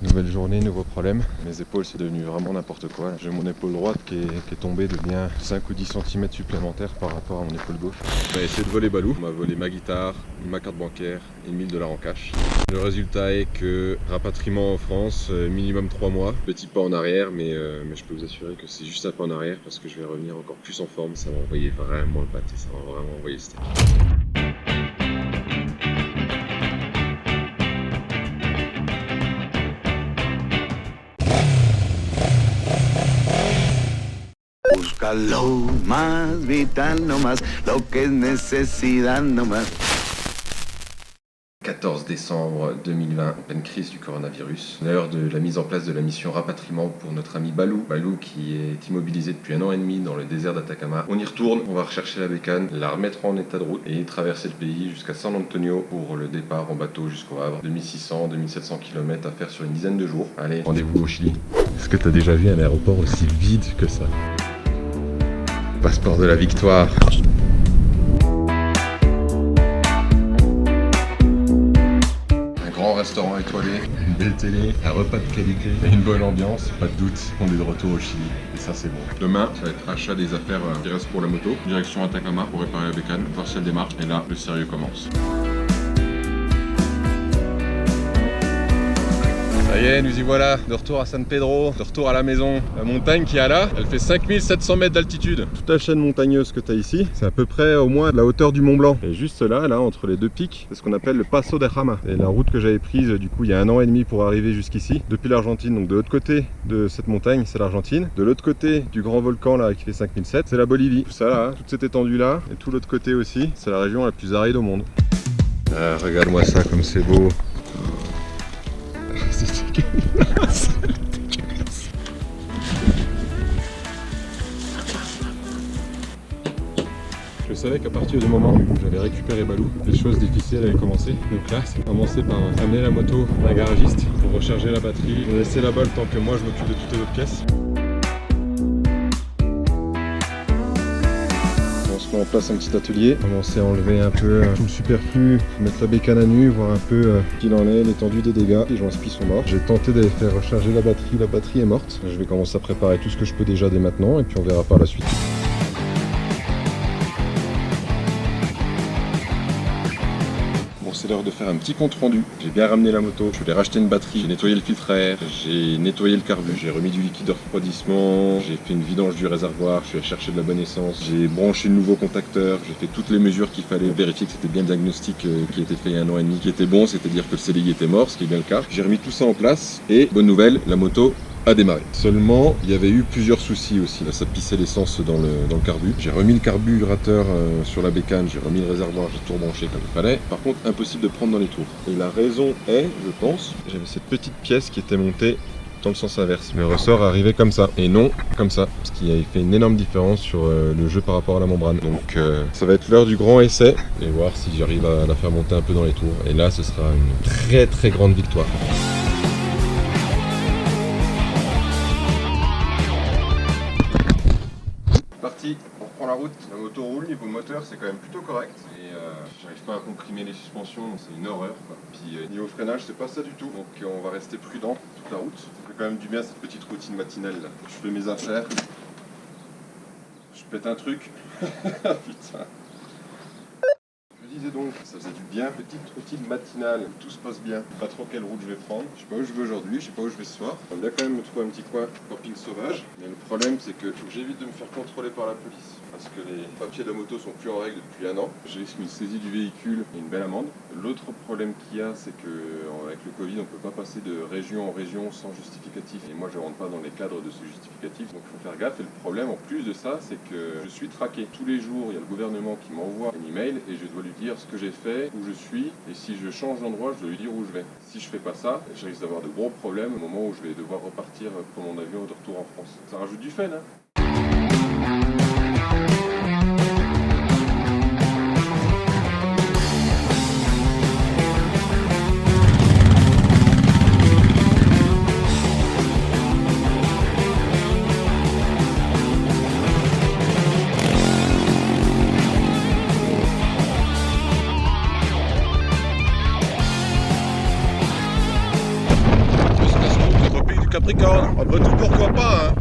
Nouvelle journée, nouveau problème. Mes épaules, c'est devenu vraiment n'importe quoi. J'ai mon épaule droite qui est tombée de bien 5 ou 10 cm supplémentaires par rapport à mon épaule gauche. On a essayé de voler Balou. On m'a volé ma guitare, ma carte bancaire et 1000 $ en cash. Le résultat est que rapatriement en France, minimum 3 mois. Petit pas en arrière, mais je peux vous assurer que c'est juste un pas en arrière parce que je vais revenir encore plus en forme. Ça va envoyer vraiment le pâté, ça va vraiment envoyer le steak. Busca lo más vital nomás, lo que es necesidad nomás. 14 décembre 2020, pleine crise du coronavirus. L'heure de la mise en place de la mission rapatriement pour notre ami Balou. Balou qui est immobilisé depuis 1 an et demi dans le désert d'Atacama. On y retourne, on va rechercher la bécane, la remettre en état de route et traverser le pays jusqu'à San Antonio pour le départ en bateau jusqu'au Havre. 2600-2700 km à faire sur une dizaine de jours. Allez, rendez-vous au Chili. Est-ce que tu as déjà vu un aéroport aussi vide que ça? Passeport de la victoire. Restaurant étoilé, une belle télé, un repas de qualité et une bonne ambiance, pas de doute, on est de retour au Chili et ça c'est bon. Demain, ça va être achat des affaires qui restent pour la moto, direction Atacama pour réparer la bécane, voir si elle démarre et là le sérieux commence. Ça y est, nous y voilà, de retour à San Pedro, de retour à la maison. La montagne qui est là, elle fait 5700 mètres d'altitude. Toute la chaîne montagneuse que tu as ici, c'est à peu près au moins de la hauteur du Mont Blanc. Et juste là, entre les deux pics, c'est ce qu'on appelle le Paso de Jama. C'est la route que j'avais prise du coup il y a 1 an et demi pour arriver jusqu'ici, depuis l'Argentine. Donc de l'autre côté de cette montagne, c'est l'Argentine. De l'autre côté du grand volcan là qui fait 5007, c'est la Bolivie. Tout ça là, toute cette étendue là, et tout l'autre côté aussi, c'est la région la plus aride au monde. Regarde-moi ça comme c'est beau. C'est dégueulasse. Je savais qu'à partir du moment où j'avais récupéré Balou, les choses difficiles allaient commencer. Donc là, c'est commencer par amener la moto à un garagiste pour recharger la batterie, laisser là-bas le temps que moi je m'occupe de toutes les autres pièces. On se met en place un petit atelier, commencer à enlever un peu tout le superflu, mettre la bécane à nu, voir un peu qu'il en est, l'étendue des dégâts. Les joints spi sont morts. J'ai tenté d'aller faire recharger la batterie est morte. Je vais commencer à préparer tout ce que je peux déjà dès maintenant et puis on verra par la suite. C'est l'heure de faire un petit compte rendu. J'ai bien ramené la moto, je voulais racheter une batterie, j'ai nettoyé le filtre à air, j'ai nettoyé le carbu, j'ai remis du liquide de refroidissement, j'ai fait une vidange du réservoir, je suis allé chercher de la bonne essence, j'ai branché le nouveau contacteur, j'ai fait toutes les mesures qu'il fallait, vérifier que c'était bien le diagnostic qui était fait il y a 1 an et demi, qui était bon, c'est-à-dire que le CDI était mort, ce qui est bien le cas. J'ai remis tout ça en place et bonne nouvelle, la moto a démarré. Seulement, il y avait eu plusieurs soucis aussi. Là, ça pissait l'essence dans le carbu. J'ai remis le carburateur sur la bécane, j'ai remis le réservoir, j'ai tout rebranché comme il fallait. Par contre, impossible de prendre dans les tours. Et la raison est, je pense, j'avais cette petite pièce qui était montée dans le sens inverse. Le ressort arrivait comme ça et non comme ça, ce qui avait fait une énorme différence sur le jeu par rapport à la membrane. Donc ça va être l'heure du grand essai et voir si j'arrive à la faire monter un peu dans les tours. Et là, ce sera une très très grande victoire. On reprend la route, la moto roule, niveau moteur c'est quand même plutôt correct et j'arrive pas à comprimer les suspensions, c'est une horreur quoi. Puis niveau freinage c'est pas ça du tout, donc on va rester prudent toute la route. Ça fait quand même du bien cette petite routine matinale là. Je fais mes affaires, je pète un truc, putain. Je disais donc, ça faisait du bien, petite routine matinale, tout se passe bien, pas trop quelle route je vais prendre, je sais pas où je vais aujourd'hui, je sais pas où je vais ce soir. On va bien quand même me trouver un petit coin camping sauvage, mais le problème c'est que j'évite de me faire contrôler par la police, parce que les papiers de la moto sont plus en règle depuis 1 an, j'ai une saisie du véhicule et une belle amende. L'autre problème qu'il y a c'est que avec le Covid on peut pas passer de région en région sans justificatif, et moi je rentre pas dans les cadres de ce justificatif, donc il faut faire gaffe. Et le problème en plus de ça c'est que je suis traqué. Tous les jours il y a le gouvernement qui m'envoie un email et je dois lui dire ce que j'ai fait, où je suis, et si je change d'endroit, je dois lui dire où je vais. Si je fais pas ça, je risque d'avoir de gros problèmes au moment où je vais devoir repartir pour mon avion de retour en France. Ça rajoute du fun, hein. Jusqu'à ce tricorne. Après tout, pourquoi pas, hein.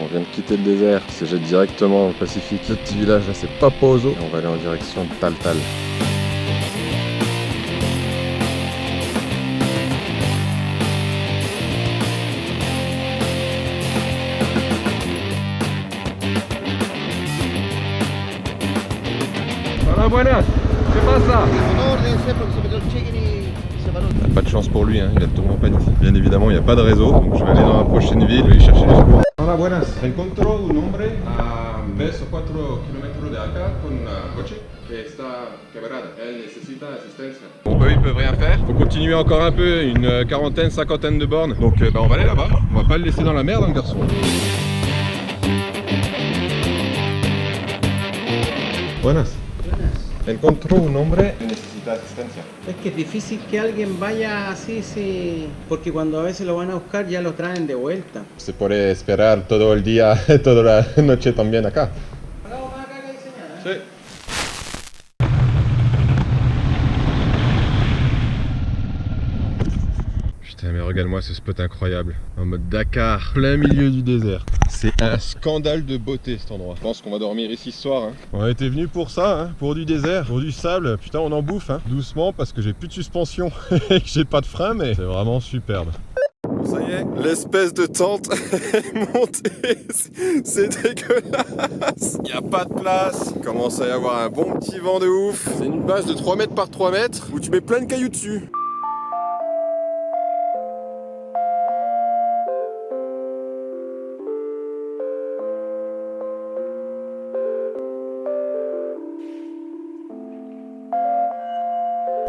On vient de quitter le désert, on se jette directement dans le Pacifique. Ce petit village là, c'est Papaoso. Et on va aller en direction de Taltal. Hola, buenas. ¿Qué pasa? Pas de chance pour lui, hein. Il a tourné en panique. Bien évidemment, il n'y a pas de réseau, donc je vais aller dans la prochaine ville et chercher du secours. Hola, buenas. Encuentro un hombre a 3 o 4 kilomètres de acá con un coche que está quebrada. Elle necesita asistencia. Bon, eux, ils peuvent rien faire. Faut continuer encore un peu, une quarantaine, cinquantaine de bornes. Donc, on va aller là-bas. On va pas le laisser dans la merde, hein, le garçon. Buenas. Encontró un hombre que necesita asistencia. Es que es difícil que alguien vaya así, sí, porque cuando a veces lo van a buscar ya lo traen de vuelta. Se puede esperar todo el día, toda la noche también acá. ¿Hagamos más acá que diseñada? Sí. Putain, mais regarde-moi ce spot incroyable. En mode Dakar, plein milieu du désert. C'est un scandale de beauté cet endroit. Je pense qu'on va dormir ici ce soir, hein. On était venu pour ça, hein, pour du désert, pour du sable. Putain, on en bouffe, hein. Doucement parce que j'ai plus de suspension et que j'ai pas de frein, mais c'est vraiment superbe. Bon, ça y est, l'espèce de tente est montée. C'est dégueulasse. Il n'y a pas de place. Il commence à y avoir un bon petit vent de ouf. C'est une base de 3 mètres par 3 mètres où tu mets plein de cailloux dessus.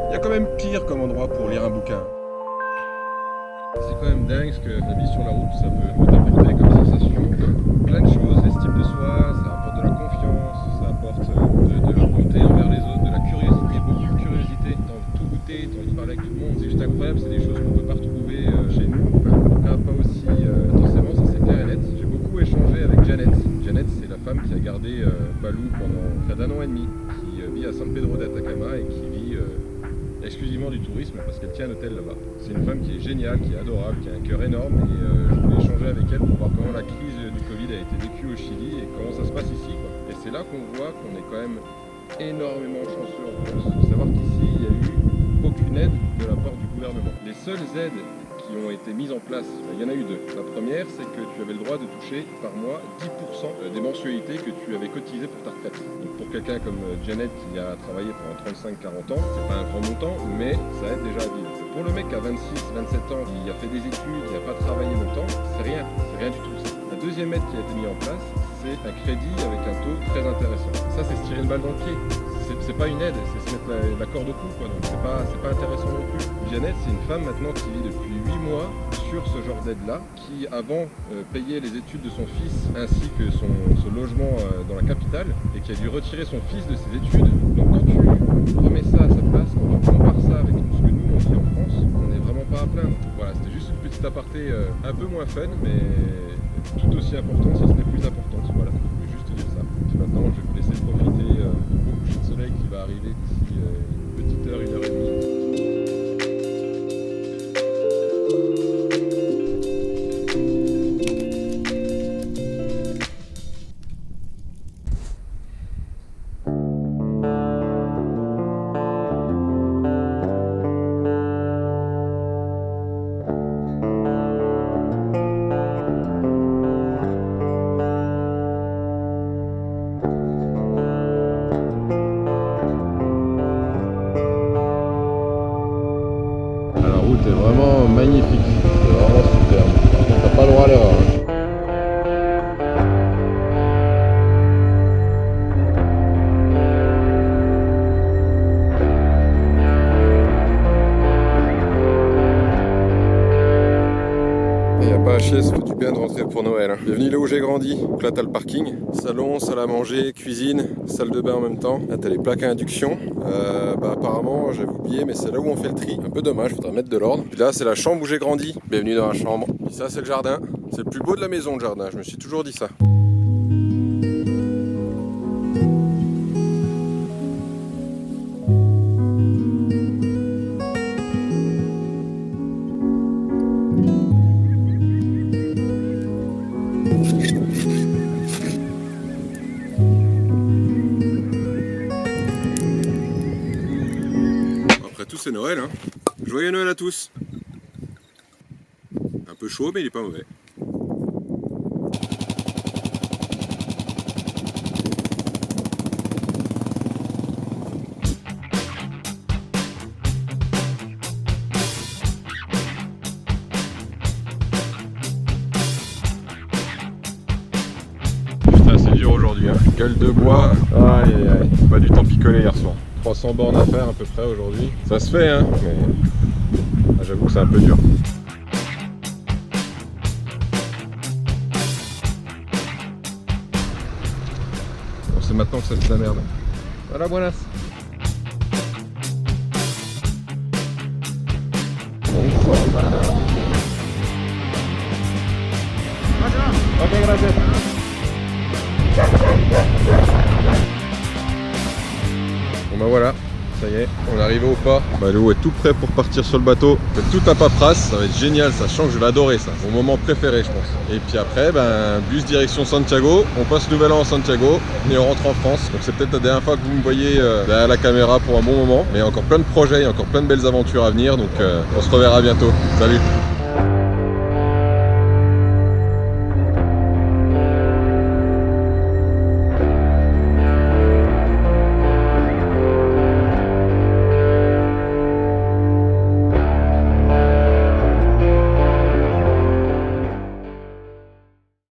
Il y a quand même pire comme endroit pour lire un bouquin. C'est quand même dingue ce que la vie sur la route ça peut t'apporter comme sensation. Plein de choses, l'estime de soi, ça apporte de la confiance, ça apporte de la bonté envers les autres, de la curiosité, beaucoup de curiosité. T'as envie de tout goûter, t'as envie de parler avec tout le monde, c'est juste incroyable, c'est des choses qu'on peut pas retrouver chez nous. Enfin, pas aussi intensément, ça c'est clair et net. J'ai beaucoup échangé avec Janet. Janet c'est la femme qui a gardé Balou pendant près d'1 an et demi, qui vit à San Pedro de Atacama et qui vit exclusivement du tourisme parce qu'elle tient un hôtel là-bas. C'est une femme qui est géniale, qui est adorable, qui a un cœur énorme et je voulais échanger avec elle pour voir comment la crise du Covid a été vécue au Chili et comment ça se passe ici, quoi. Et c'est là qu'on voit qu'on est quand même énormément chanceux en France. Il faut savoir qu'ici, il n'y a eu aucune aide de la part du gouvernement. Les seules aides qui ont été mises en place, il y en a eu 2. La première, c'est que tu avais le droit de toucher par mois 10% des mensualités que tu avais cotisées pour ta retraite. Donc pour quelqu'un comme Janet qui a travaillé pendant 35-40 ans, c'est pas un grand montant, mais ça aide déjà à vivre. Pour le mec à 26-27 ans qui a fait des études, qui n'a pas travaillé longtemps, c'est rien du tout ça. La deuxième aide qui a été mise en place, c'est un crédit avec un taux très intéressant. Ça, c'est se tirer une balle dans le pied. C'est pas une aide, c'est se mettre la corde au cou, quoi. Donc c'est pas intéressant non plus. Janet, c'est une femme maintenant qui vit depuis 8 mois sur ce genre d'aide-là, qui avant payait les études de son fils ainsi que son logement dans la capitale et qui a dû retirer son fils de ses études. Donc quand tu remets ça à sa place, quand tu compares ça avec tout ce que nous on vit en France, on n'est vraiment pas à plaindre. Voilà, c'était juste une petite aparté un peu moins fun, mais tout aussi importante, si ce n'est plus importante. Voilà, je voulais juste dire ça. Puis maintenant, je vais vous laisser profiter du beau coucher de soleil qui va arriver d'ici une petite heure, 1 heure et demie. C'est vraiment magnifique, c'est vraiment superbe. Par contre, t'as pas le droit à l'erreur, hein. Il n'y a pas à chier, ça fait du bien de rentrer pour Noël, hein. Bienvenue là où j'ai grandi. Donc là t'as le parking, salon, salle à manger, cuisine, salle de bain en même temps. Là t'as les plaques à induction. Apparemment j'avais oublié, mais c'est là où on fait le tri. Un peu dommage, faudra mettre de l'ordre. Puis là c'est la chambre où j'ai grandi. Bienvenue dans la chambre. Puis ça c'est le jardin. C'est le plus beau de la maison, le jardin, je me suis toujours dit ça. tous, c'est Noël, hein. Joyeux Noël à tous. Un peu chaud, mais il est pas mauvais. Putain, c'est dur aujourd'hui, hein. Gueule de bois. Aïe aïe aïe. Pas du temps picolé hier soir. 300 bornes à faire à peu près aujourd'hui. Ça se fait, hein, mais j'avoue que c'est un peu dur. Bon, c'est maintenant que ça fait de la merde. Voilà, buenas. Ok, gracias. Bon bah voilà, ça y est, on est arrivé au port. Balou est tout prêt pour partir sur le bateau. On fait toute la paperasse, ça va être génial, ça change, je vais adorer ça. Mon moment préféré je pense. Et puis après, bus direction Santiago, on passe Nouvel An à Santiago et on rentre en France. Donc c'est peut-être la dernière fois que vous me voyez derrière la caméra pour un bon moment. Mais il y a encore plein de projets, il y a encore plein de belles aventures à venir, donc on se reverra bientôt. Salut!